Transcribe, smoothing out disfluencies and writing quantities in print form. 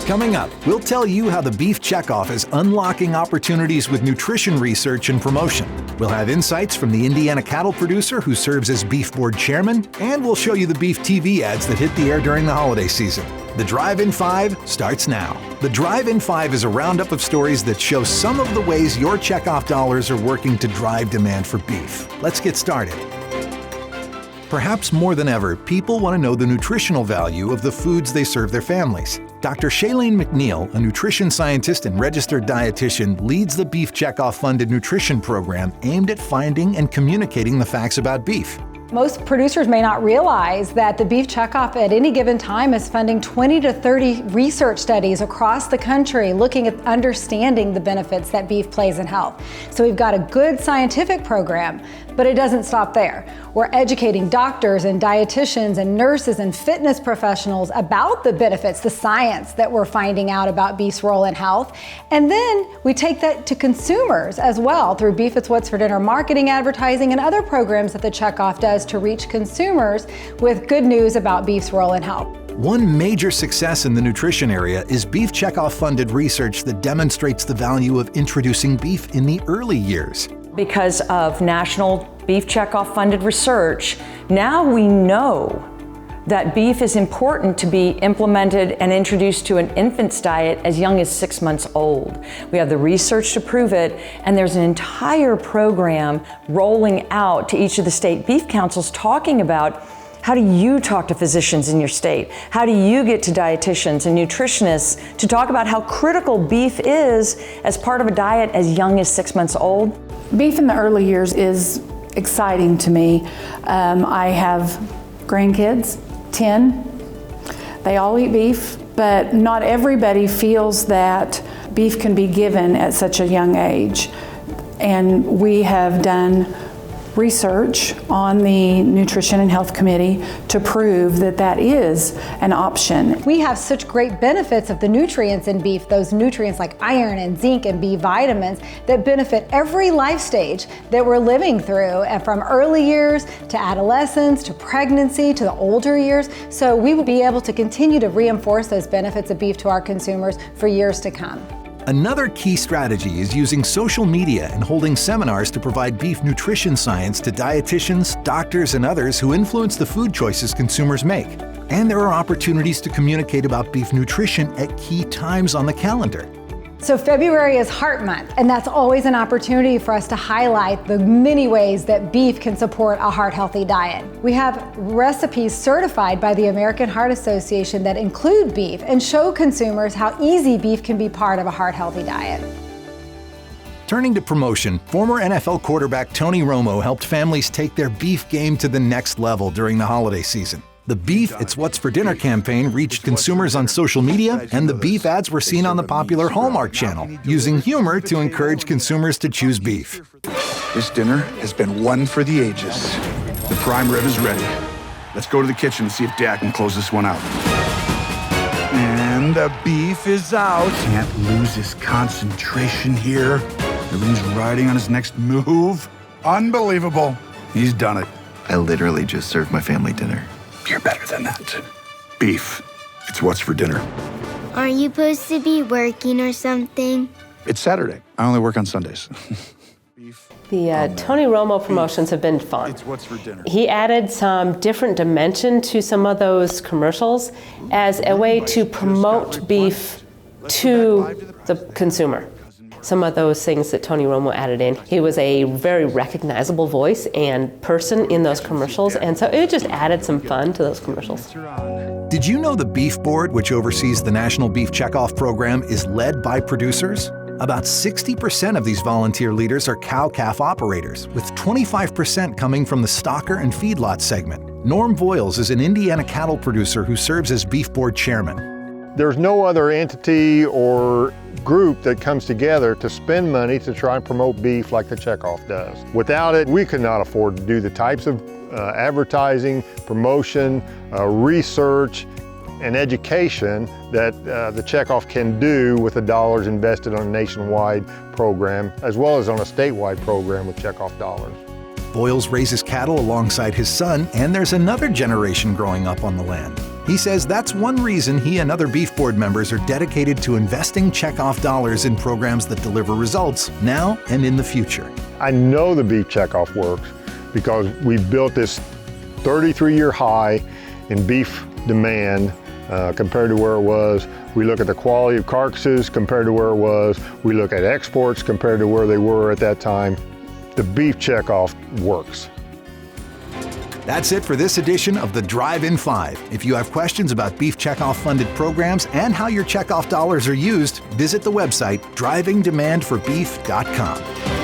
Coming up, we'll tell you how the Beef Checkoff is unlocking opportunities with nutrition research and promotion. We'll have insights from the Indiana cattle producer who serves as Beef Board Chairman, and we'll show you the beef TV ads that hit the air during the holiday season. The Drive-In 5 starts now. The Drive-In 5 is a roundup of stories that show some of the ways your checkoff dollars are working to drive demand for beef. Let's get started. Perhaps more than ever, people want to know the nutritional value of the foods they serve their families. Dr. Shailene McNeil, a nutrition scientist and registered dietitian, leads the Beef Checkoff-funded nutrition program aimed at finding and communicating the facts about beef. Most producers may not realize that the Beef Checkoff at any given time is funding 20 to 30 research studies across the country looking at understanding the benefits that beef plays in health. So we've got a good scientific program, but it doesn't stop there. We're educating doctors and dietitians and nurses and fitness professionals about the benefits, the science that we're finding out about beef's role in health. And then we take that to consumers as well through Beef It's What's for Dinner marketing, advertising, and other programs that the Checkoff does to reach consumers with good news about beef's role in health. One major success in the nutrition area is Beef Checkoff-funded research that demonstrates the value of introducing beef in the early years. Because of National Beef Checkoff-funded research, now we know that beef is important to be implemented and introduced to an infant's diet as young as 6 months old. We have the research to prove it, and there's an entire program rolling out to each of the state beef councils talking about how do you talk to physicians in your state? How do you get to dietitians and nutritionists to talk about how critical beef is as part of a diet as young as 6 months old? Beef in the early years is exciting to me. I have grandkids, 10. They all eat beef, but not everybody feels that beef can be given at such a young age. And we have done research on the Nutrition and Health Committee to prove that that is an option. We have such great benefits of the nutrients in beef, those nutrients like iron and zinc and B vitamins that benefit every life stage that we're living through, and from early years to adolescence to pregnancy to the older years. So we will be able to continue to reinforce those benefits of beef to our consumers for years to come. Another key strategy is using social media and holding seminars to provide beef nutrition science to dietitians, doctors, and others who influence the food choices consumers make. And there are opportunities to communicate about beef nutrition at key times on the calendar. So February is Heart Month, and that's always an opportunity for us to highlight the many ways that beef can support a heart-healthy diet. We have recipes certified by the American Heart Association that include beef and show consumers how easy beef can be part of a heart-healthy diet. Turning to promotion, former NFL quarterback Tony Romo helped families take their beef game to the next level during the holiday season. The Beef It's What's for Dinner campaign reached consumers on social media, and the beef ads were seen on the popular Hallmark Channel, using humor to encourage consumers to choose beef. This dinner has been one for the ages. The prime rib is ready. Let's go to the kitchen and see if Dad can close this one out. And the beef is out. Can't lose his concentration here. Everything's riding on his next move. Unbelievable. He's done it. I literally just served my family dinner. You're better than that. Beef. It's what's for dinner. Aren't you supposed to be working or something? It's Saturday. I only work on Sundays. The Tony Romo promotions have been fun. It's what's for dinner. He added some different dimension to some of those commercials as a way to promote beef to the consumer. Some of those things that Tony Romo added in. He was a very recognizable voice and person in those commercials, and so it just added some fun to those commercials. Did you know the Beef Board, which oversees the National Beef Checkoff program, is led by producers? About 60% of these volunteer leaders are cow-calf operators, with 25% coming from the stocker and feedlot segment. Norm Voiles is an Indiana cattle producer who serves as Beef Board Chairman. There's no other entity or group that comes together to spend money to try and promote beef like the Checkoff does. Without it, we could not afford to do the types of advertising, promotion, research, and education that the Checkoff can do with the dollars invested on a nationwide program, as well as on a statewide program with Checkoff dollars. Voiles raises cattle alongside his son, and there's another generation growing up on the land. He says that's one reason he and other Beef Board members are dedicated to investing Checkoff dollars in programs that deliver results now and in the future. I know the beef checkoff works because we built this 33-year high in beef demand compared to where it was. We look at the quality of carcasses compared to where it was. We look at exports compared to where they were at that time. The beef checkoff works. That's it for this edition of the Drive-In 5. If you have questions about Beef Checkoff funded programs and how your Checkoff dollars are used, visit the website drivingdemandforbeef.com.